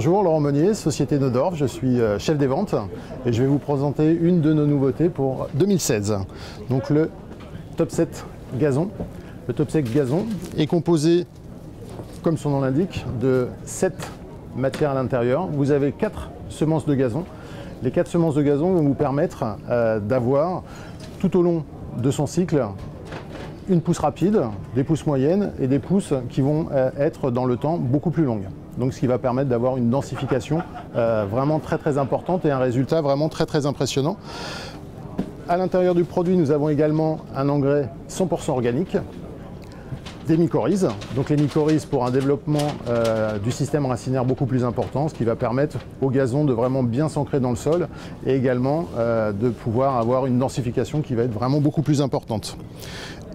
Bonjour, Laurent Monnier, Société Neudorf, je suis chef des ventes et je vais vous présenter une de nos nouveautés pour 2016. Donc le Topset Gazon. Le Topset Gazon est composé, comme son nom l'indique, de 7 matières à l'intérieur. Vous avez 4 semences de gazon. Les 4 semences de gazon vont vous permettre d'avoir tout au long de son cycle une pousse rapide, des pousses moyennes et des pousses qui vont être dans le temps beaucoup plus longues. Donc ce qui va permettre d'avoir une densification vraiment très importante et un résultat vraiment très impressionnant. À l'intérieur du produit, nous avons également un engrais 100% organique, des mycorhizes. Donc les mycorhizes pour un développement du système racinaire beaucoup plus important, ce qui va permettre au gazon de vraiment bien s'ancrer dans le sol et également de pouvoir avoir une densification qui va être vraiment beaucoup plus importante.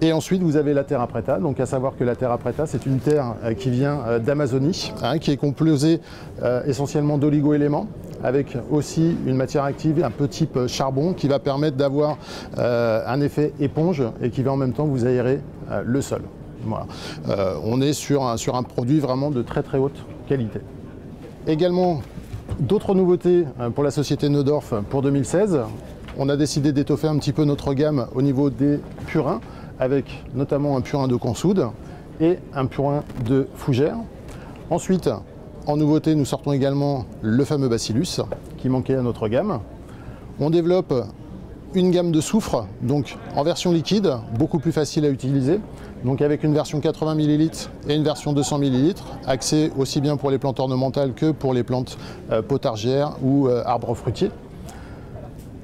Et ensuite, vous avez la terra preta. Donc, à savoir que la terra preta, c'est une terre qui vient d'Amazonie, qui est composée essentiellement d'oligo-éléments, avec aussi une matière active un peu type charbon, qui va permettre d'avoir un effet éponge et qui va en même temps vous aérer le sol. Voilà. On est sur un produit vraiment de très haute qualité. Également, d'autres nouveautés pour la société Neudorf pour 2016. On a décidé d'étoffer un petit peu notre gamme au niveau des purins, avec notamment un purin de consoude et un purin de fougère. Ensuite, en nouveauté, nous sortons également le fameux Bacillus qui manquait à notre gamme. On développe une gamme de soufre, donc en version liquide, beaucoup plus facile à utiliser, donc avec une version 80 ml et une version 200 ml, axée aussi bien pour les plantes ornementales que pour les plantes potagères ou arbres fruitiers.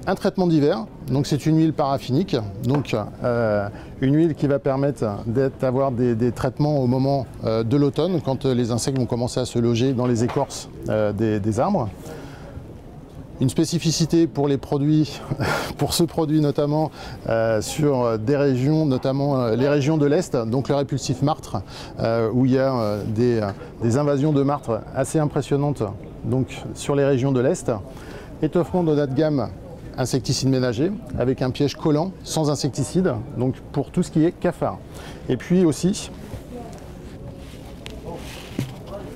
Un traitement d'hiver, donc c'est une huile paraffinique, donc une huile qui va permettre d'avoir des traitements au moment de l'automne, quand les insectes vont commencer à se loger dans les écorces des arbres. Une spécificité pour les produits, pour ce produit notamment sur des régions, notamment les régions de l'Est, donc le répulsif martre, où il y a des invasions de martre assez impressionnantes donc, sur les régions de l'Est. Étoffement de notre gamme insecticide ménager avec un piège collant sans insecticide, donc pour tout ce qui est cafard. Et puis aussi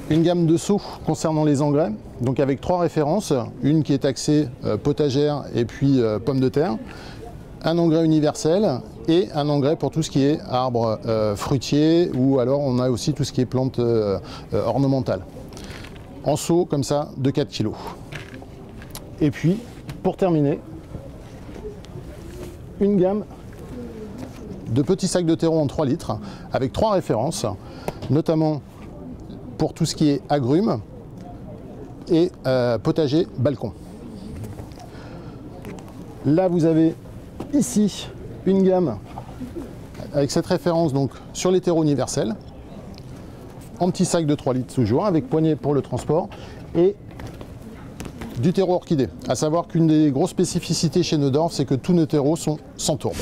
une gamme de seaux concernant les engrais, donc avec 3 références, une qui est axée potagère et puis pommes de terre, un engrais universel et un engrais pour tout ce qui est arbres fruitiers, ou alors on a aussi tout ce qui est plantes ornementales. En seau comme ça de 4 kg. Et puis pour terminer, une gamme de petits sacs de terreau en 3 litres avec 3 références, notamment pour tout ce qui est agrumes et potager balcon. Là vous avez ici une gamme avec cette référence donc sur les terreaux universels, en petit sac de 3 litres toujours, avec poignée pour le transport, et du terreau orchidée. À savoir qu'une des grosses spécificités chez Neudorf, c'est que tous nos terreaux sont sans tourbe.